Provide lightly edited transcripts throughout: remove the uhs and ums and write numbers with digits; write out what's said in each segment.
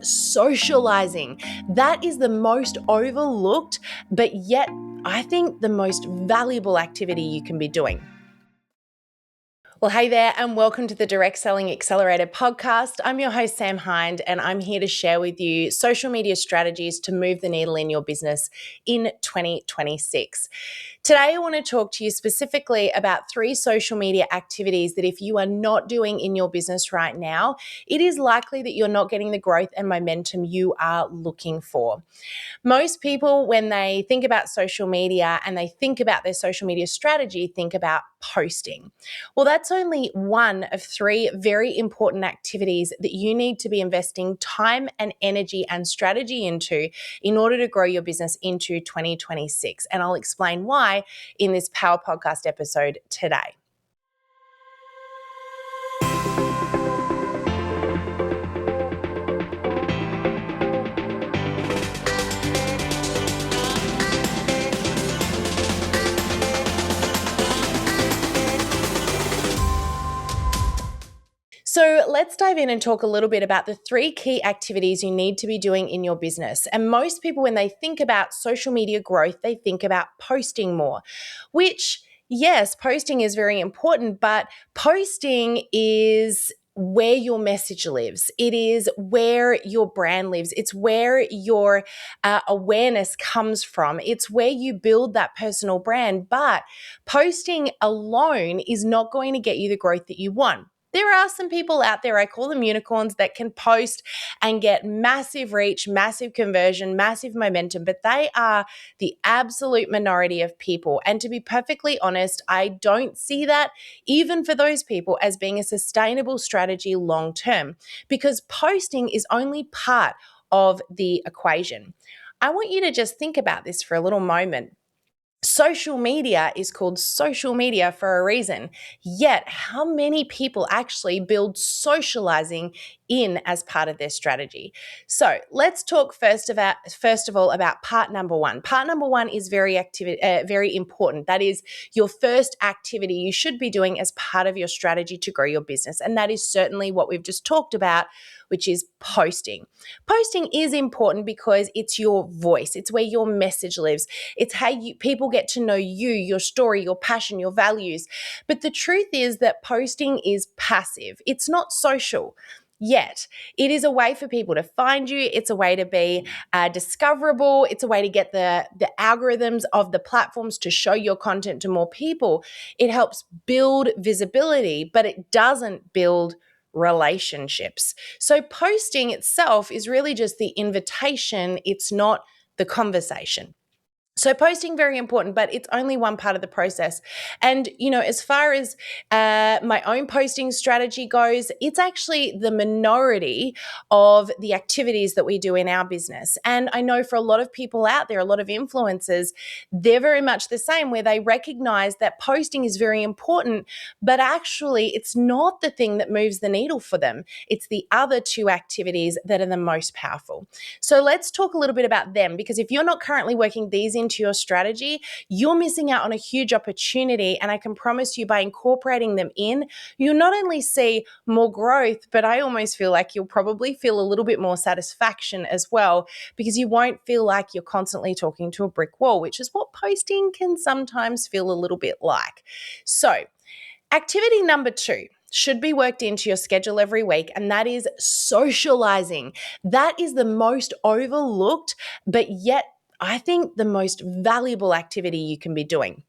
socializing. That is the most overlooked, but yet I think the most valuable activity you can be doing. Well, hey there, and welcome to the Direct Selling Accelerator podcast. I'm your host, Sam Hind, and I'm here to share with you social media strategies to move the needle in your business in 2026. Today, I want to talk to you specifically about 3 social media activities that if you are not doing in your business right now, it is likely that you're not getting the growth and momentum you are looking for. Most people, when they think about social media and they think about their social media strategy, think about posting. Well, that's only one of 3 very important activities that you need to be investing time and energy and strategy into in order to grow your business into 2026. And I'll explain why in this Power Podcast episode today. So let's dive in and talk a little bit about the 3 key activities you need to be doing in your business. And most people, when they think about social media growth, they think about posting more, which, yes, posting is very important, but posting is where your message lives. It is where your brand lives. It's where your awareness comes from. It's where you build that personal brand. But posting alone is not going to get you the growth that you want. There are some people out there, I call them unicorns, that can post and get massive reach, massive conversion, massive momentum, but they are the absolute minority of people. And to be perfectly honest, I don't see that, even for those people, as being a sustainable strategy long term, because posting is only part of the equation. I want you to just think about this for a little moment. Social media is called social media for a reason. Yet, how many people actually build socializing in as part of their strategy? So let's talk first of all about part number 1. Part number 1 is very important. That is your first activity you should be doing as part of your strategy to grow your business, and that is certainly what we've just talked about, which is posting. Posting is important because it's your voice. It's where your message lives. It's how people get to know you, your story, your passion, your values. But the truth is that posting is passive. It's not social. Yet, it is a way for people to find you. It's a way to be discoverable. It's a way to get the algorithms of the platforms to show your content to more people. It helps build visibility, but it doesn't build relationships. So posting itself is really just the invitation. It's not the conversation. So posting, very important, but it's only one part of the process. And, as far as my own posting strategy goes, it's actually the minority of the activities that we do in our business. And I know for a lot of people out there, a lot of influencers, they're very much the same, where they recognize that posting is very important, but actually it's not the thing that moves the needle for them. It's the other 2 activities that are the most powerful. So let's talk a little bit about them, because if you're not currently working these into your strategy, you're missing out on a huge opportunity. And I can promise you, by incorporating them in, you'll not only see more growth, but I almost feel like you'll probably feel a little bit more satisfaction as well, because you won't feel like you're constantly talking to a brick wall, which is what posting can sometimes feel a little bit like. So, activity number 2 should be worked into your schedule every week, and that is socializing. That is the most overlooked, but yet I think the most valuable activity you can be doing.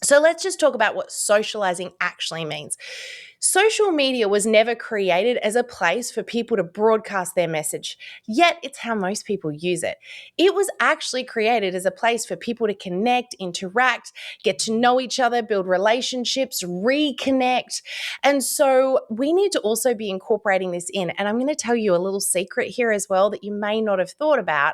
So let's just talk about what socializing actually means. Social media was never created as a place for people to broadcast their message, yet it's how most people use it. It was actually created as a place for people to connect, interact, get to know each other, build relationships, reconnect. And so we need to also be incorporating this in. And I'm going to tell you a little secret here as well that you may not have thought about.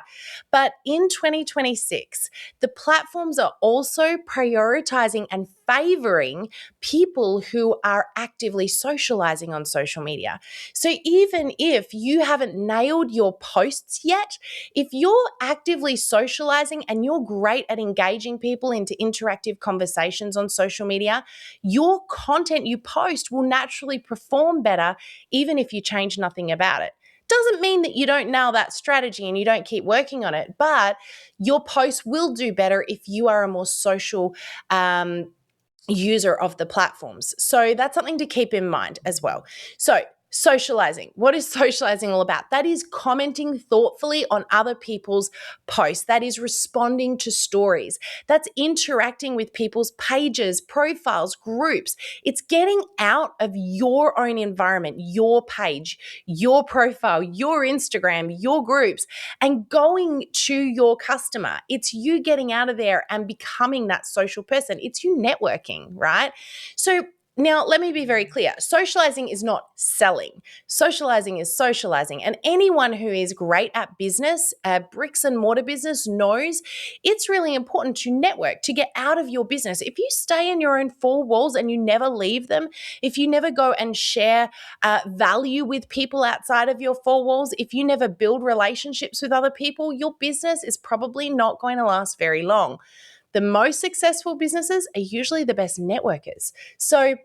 But in 2026, the platforms are also prioritizing and favoring people who are actively socializing on social media. So even if you haven't nailed your posts yet, if you're actively socializing and you're great at engaging people into interactive conversations on social media, your content you post will naturally perform better, even if you change nothing about it. Doesn't mean that you don't nail that strategy and you don't keep working on it, but your post will do better if you are a more social user of the platforms. So that's something to keep in mind as well. So, socializing. What is socializing all about? That is commenting thoughtfully on other people's posts. That is responding to stories. That's interacting with people's pages, profiles, groups. It's getting out of your own environment, your page, your profile, your Instagram, your groups, and going to your customer. It's you getting out of there and becoming that social person. It's you networking, right? So now, let me be very clear. Socializing is not selling. Socializing is socializing. And anyone who is great at business, bricks and mortar business, knows it's really important to network, to get out of your business. If you stay in your own four walls and you never leave them, if you never go and share value with people outside of your four walls, if you never build relationships with other people, your business is probably not going to last very long. The most successful businesses are usually the best networkers. So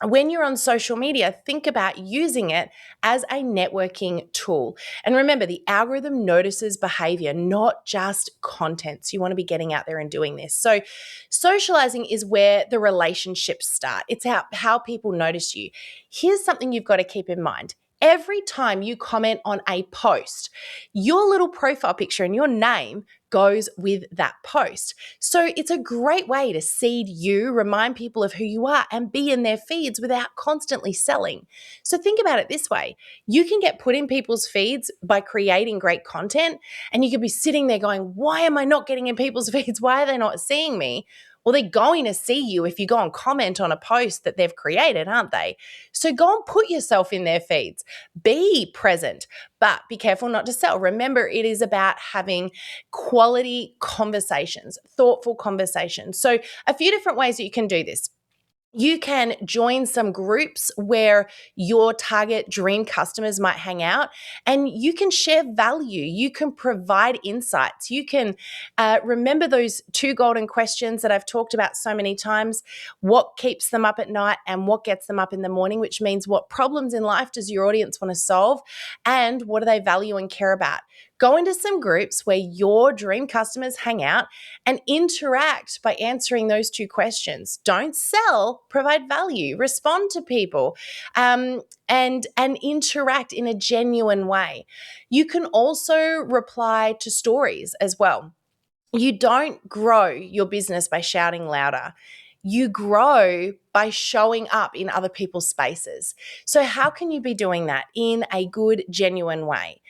when you're on social media, think about using it as a networking tool. And remember, the algorithm notices behavior, not just content. So you want to be getting out there and doing this. So socializing is where the relationships start. It's how people notice you. Here's something you've got to keep in mind. Every time you comment on a post, your little profile picture and your name goes with that post. So it's a great way to seed you, remind people of who you are, and be in their feeds without constantly selling. So think about it this way. You can get put in people's feeds by creating great content, and you could be sitting there going, why am I not getting in people's feeds? Why are they not seeing me? Well, they're going to see you if you go and comment on a post that they've created, aren't they? So go and put yourself in their feeds. Be present, but be careful not to sell. Remember, it is about having quality conversations, thoughtful conversations. So a few different ways that you can do this. You can join some groups where your target dream customers might hang out, and you can share value. You can provide insights. You can remember those two golden questions that I've talked about so many times. What keeps them up at night and what gets them up in the morning, which means what problems in life does your audience want to solve and what do they value and care about? Go into some groups where your dream customers hang out and interact by answering those two questions. Don't sell, provide value, respond to people, and interact in a genuine way. You can also reply to stories as well. You don't grow your business by shouting louder. You grow by showing up in other people's spaces. So, how can you be doing that in a good, genuine way?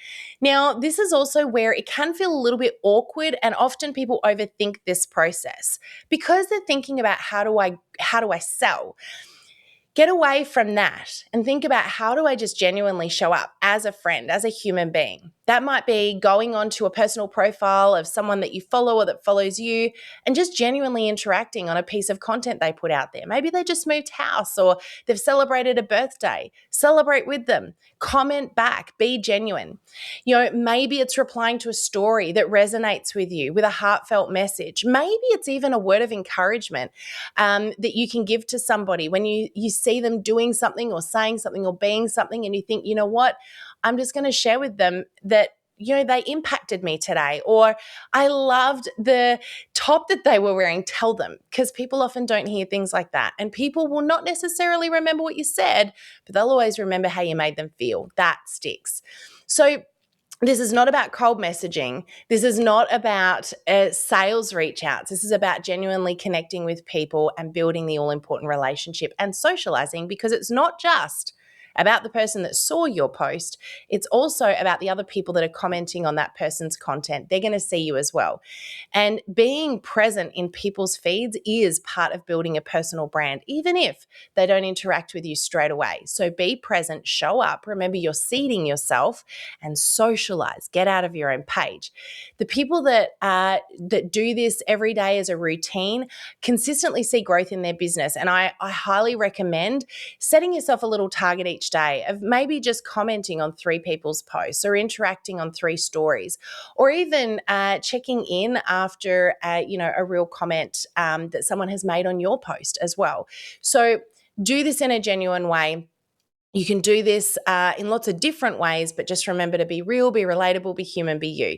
Now, this is also where it can feel a little bit awkward, and often people overthink this process because they're thinking about how do I sell? Get away from that and think about how do I just genuinely show up as a friend, as a human being. That might be going onto a personal profile of someone that you follow or that follows you and just genuinely interacting on a piece of content they put out there. Maybe they just moved house or they've celebrated a birthday. Celebrate with them. Comment back. Be genuine. Maybe it's replying to a story that resonates with you with a heartfelt message. Maybe it's even a word of encouragement that you can give to somebody when you see them doing something or saying something or being something and you think, you know what, I'm just going to share with them that they impacted me today, or I loved the top that they were wearing. Tell them, because people often don't hear things like that. And people will not necessarily remember what you said, but they'll always remember how you made them feel. That sticks. So this is not about cold messaging. This is not about sales reach outs. This is about genuinely connecting with people and building the all-important relationship and socializing, because it's not just about the person that saw your post. It's also about the other people that are commenting on that person's content. They're going to see you as well. And being present in people's feeds is part of building a personal brand, even if they don't interact with you straight away. So be present, show up. Remember, you're seeding yourself, and socialize. Get out of your own page. The people that do this every day as a routine consistently see growth in their business. And I highly recommend setting yourself a little target each day of maybe just commenting on 3 people's posts or interacting on 3 stories, or even checking in after a real comment that someone has made on your post as well. So do this in a genuine way. You can do this in lots of different ways, but just remember to be real, be relatable, be human, be you.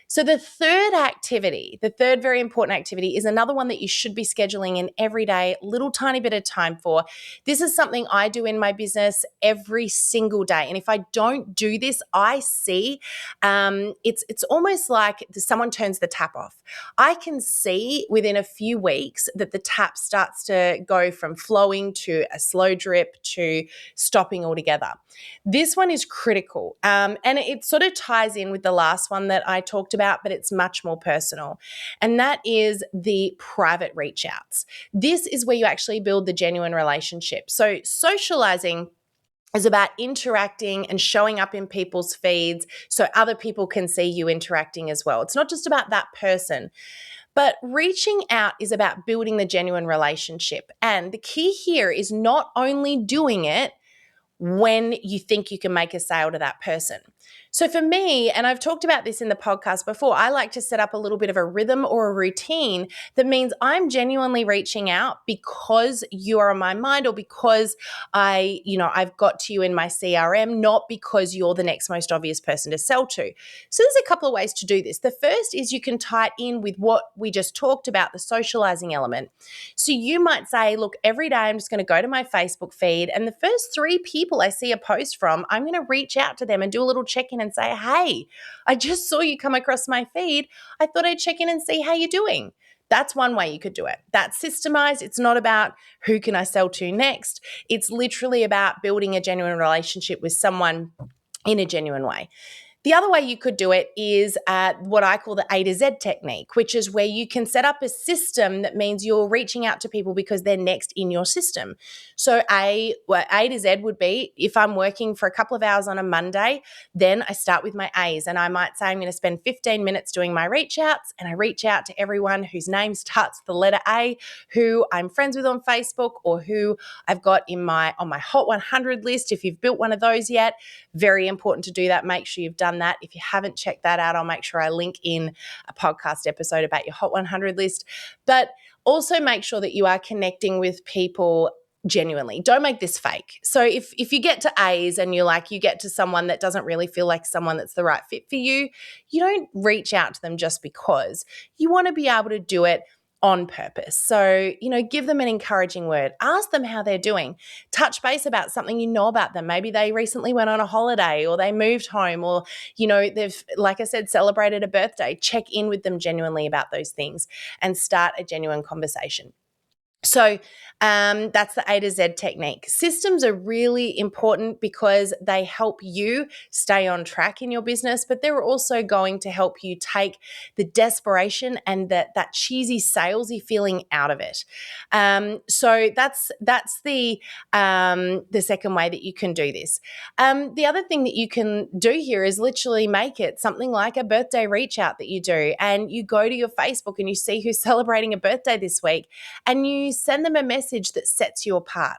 So the third activity, the third very important activity, is another one that you should be scheduling in every day, little tiny bit of time for. This is something I do in my business every single day. And if I don't do this, I see it's almost like someone turns the tap off. I can see within a few weeks that the tap starts to go from flowing to a slow drip to stopping altogether. This one is critical. And it sort of ties in with the last one that I talked about, but it's much more personal. And that is the private reach outs. This is where you actually build the genuine relationship. So socializing is about interacting and showing up in people's feeds so other people can see you interacting as well. It's not just about that person. But reaching out is about building the genuine relationship. And the key here is not only doing it when you think you can make a sale to that person. So for me, and I've talked about this in the podcast before, I like to set up a little bit of a rhythm or a routine that means I'm genuinely reaching out because you are on my mind or because I've got to you in my CRM, not because you're the next most obvious person to sell to. So there's a couple of ways to do this. The first is you can tie it in with what we just talked about, the socializing element. So you might say, look, every day I'm just going to go to my Facebook feed and the first 3 people I see a post from, I'm going to reach out to them and do a little check-in and say, hey, I just saw you come across my feed. I thought I'd check in and see how you're doing. That's one way you could do it. That's systemized. It's not about who can I sell to next. It's literally about building a genuine relationship with someone in a genuine way. The other way you could do it is what I call the A to Z technique, which is where you can set up a system that means you're reaching out to people because they're next in your system. So A to Z would be if I'm working for a couple of hours on a Monday, then I start with my A's and I might say I'm going to spend 15 minutes doing my reach outs and I reach out to everyone whose name starts with the letter A, who I'm friends with on Facebook or who I've got on my Hot 100 list. If you've built one of those yet, very important to do that. Make sure you've done that. If you haven't checked that out, I'll make sure I link in a podcast episode about your Hot 100 list. But also make sure that you are connecting with people genuinely. Don't make this fake. So if you get to A's and you get to someone that doesn't really feel like someone that's the right fit for you, you don't reach out to them just because. You want to be able to do it on purpose. So, give them an encouraging word. Ask them how they're doing. Touch base about something you know about them. Maybe they recently went on a holiday or they moved home or, they've, like I said, celebrated a birthday. Check in with them genuinely about those things and start a genuine conversation. So that's the A to Z technique. Systems are really important because they help you stay on track in your business, but they're also going to help you take the desperation and that cheesy salesy feeling out of it. So that's the second way that you can do this. The other thing that you can do here is literally make it something like a birthday reach out that you do, and you go to your Facebook and you see who's celebrating a birthday this week, and you send them a message that sets you apart.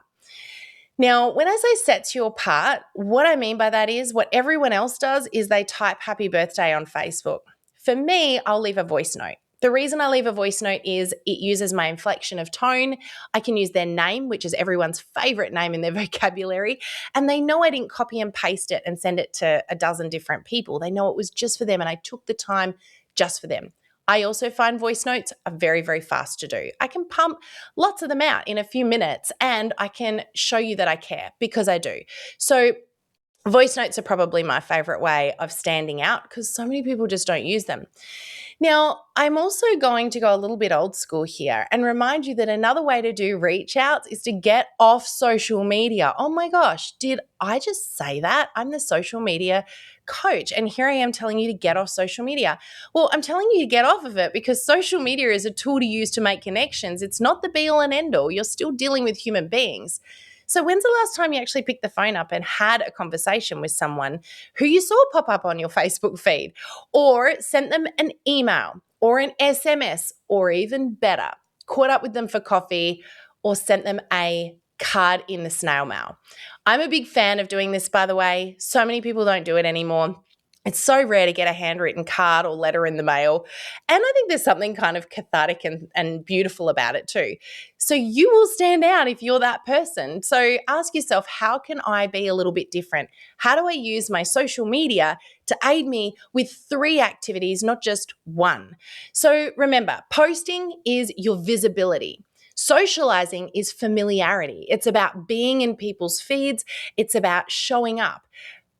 Now, when I say sets you apart, what I mean by that is what everyone else does is they type happy birthday on Facebook. For me, I'll leave a voice note. The reason I leave a voice note is it uses my inflection of tone. I can use their name, which is everyone's favorite name in their vocabulary, and they know I didn't copy and paste it and send it to a dozen different people. They know it was just for them and I took the time just for them. I also find voice notes are very, very fast to do. I can pump lots of them out in a few minutes and I can show you that I care because I do. So voice notes are probably my favorite way of standing out because so many people just don't use them. Now, I'm also going to go a little bit old school here and remind you that another way to do reach outs is to get off social media. Oh my gosh, did I just say that? I'm the social media coach, and here I am telling you to get off social media. Well, I'm telling you to get off of it because social media is a tool to use to make connections. It's not the be all and end all. You're still dealing with human beings. So when's the last time you actually picked the phone up and had a conversation with someone who you saw pop up on your Facebook feed, or sent them an email or an SMS, or even better, caught up with them for coffee or sent them a card in the snail mail? I'm a big fan of doing this, by the way. So many people don't do it anymore. It's so rare to get a handwritten card or letter in the mail. And I think there's something kind of cathartic and beautiful about it too. So you will stand out if you're that person. So ask yourself, how can I be a little bit different? How do I use my social media to aid me with 3 activities, not just one? So remember, posting is your visibility. Socializing is familiarity. It's about being in people's feeds. It's about showing up.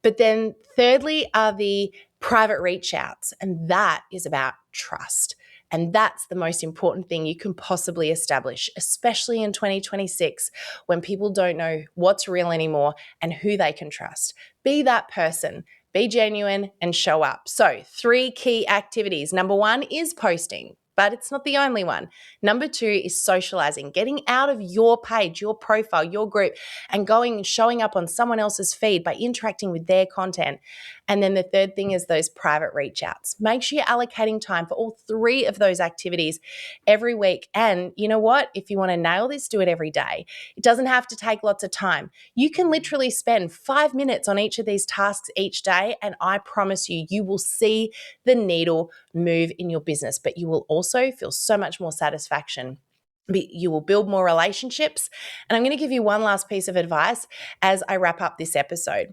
But then thirdly are the private reach outs, and that is about trust. And that's the most important thing you can possibly establish, especially in 2026 when people don't know what's real anymore and who they can trust. Be that person, be genuine, and show up. So 3 key activities. Number 1 is posting, but it's not the only one. Number 2 is socializing, getting out of your page, your profile, your group, and going and showing up on someone else's feed by interacting with their content. And then the third thing is those private reach outs. Make sure you're allocating time for all 3 of those activities every week. And you know what? If you want to nail this, do it every day. It doesn't have to take lots of time. You can literally spend 5 minutes on each of these tasks each day, and I promise you, you will see the needle move in your business, but you will also feel so much more satisfaction. You will build more relationships. And I'm going to give you one last piece of advice as I wrap up this episode.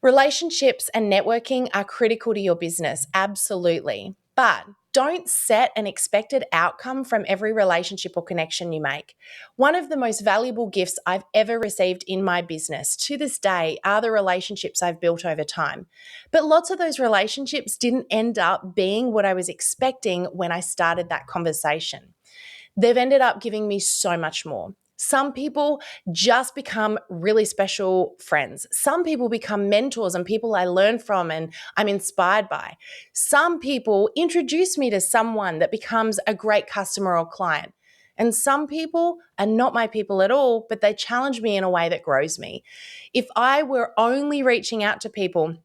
Relationships and networking are critical to your business, absolutely. But don't set an expected outcome from every relationship or connection you make. One of the most valuable gifts I've ever received in my business to this day are the relationships I've built over time. But lots of those relationships didn't end up being what I was expecting when I started that conversation. They've ended up giving me so much more. Some people just become really special friends. Some people become mentors and people I learn from and I'm inspired by. Some people introduce me to someone that becomes a great customer or client. And some people are not my people at all, but they challenge me in a way that grows me. If I were only reaching out to people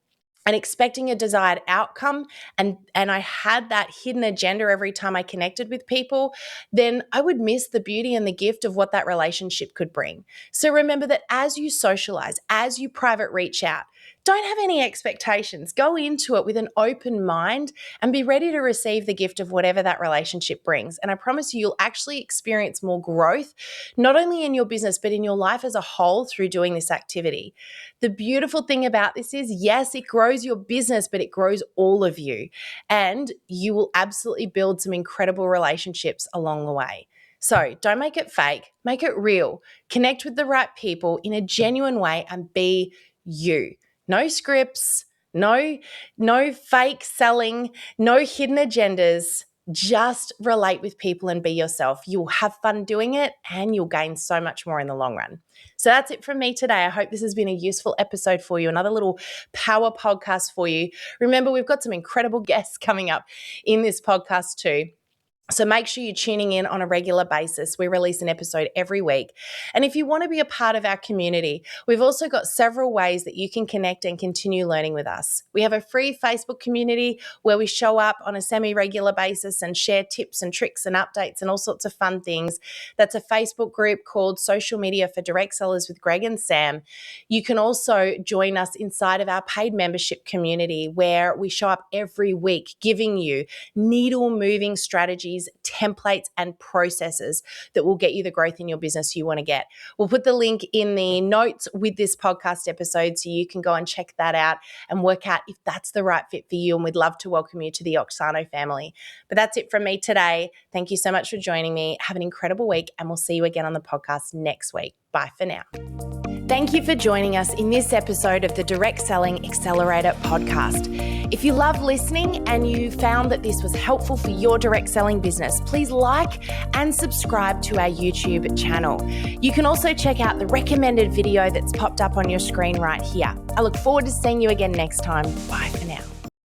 and expecting a desired outcome, and I had that hidden agenda every time I connected with people, then I would miss the beauty and the gift of what that relationship could bring. So remember that as you socialize, as you private reach out, don't have any expectations. Go into it with an open mind and be ready to receive the gift of whatever that relationship brings. And I promise you, you'll actually experience more growth, not only in your business, but in your life as a whole through doing this activity. The beautiful thing about this is, yes, it grows your business, but it grows all of you. And you will absolutely build some incredible relationships along the way. So don't make it fake, make it real. Connect with the right people in a genuine way and be you. No scripts, no fake selling, no hidden agendas. Just relate with people and be yourself. You'll have fun doing it and you'll gain so much more in the long run. So that's it from me today. I hope this has been a useful episode for you, another little power podcast for you. Remember, we've got some incredible guests coming up in this podcast too. So make sure you're tuning in on a regular basis. We release an episode every week. And if you want to be a part of our community, we've also got several ways that you can connect and continue learning with us. We have a free Facebook community where we show up on a semi-regular basis and share tips and tricks and updates and all sorts of fun things. That's a Facebook group called Social Media for Direct Sellers with Greg and Sam. You can also join us inside of our paid membership community where we show up every week giving you needle-moving strategies, templates, and processes that will get you the growth in your business you want to get. We'll put the link in the notes with this podcast episode so you can go and check that out and work out if that's the right fit for you. And we'd love to welcome you to the Oxano family. But that's it from me today. Thank you so much for joining me. Have an incredible week, and we'll see you again on the podcast next week. Bye for now. Thank you for joining us in this episode of the Direct Selling Accelerator podcast. If you love listening and you found that this was helpful for your direct selling business, please like and subscribe to our YouTube channel. You can also check out the recommended video that's popped up on your screen right here. I look forward to seeing you again next time. Bye for now.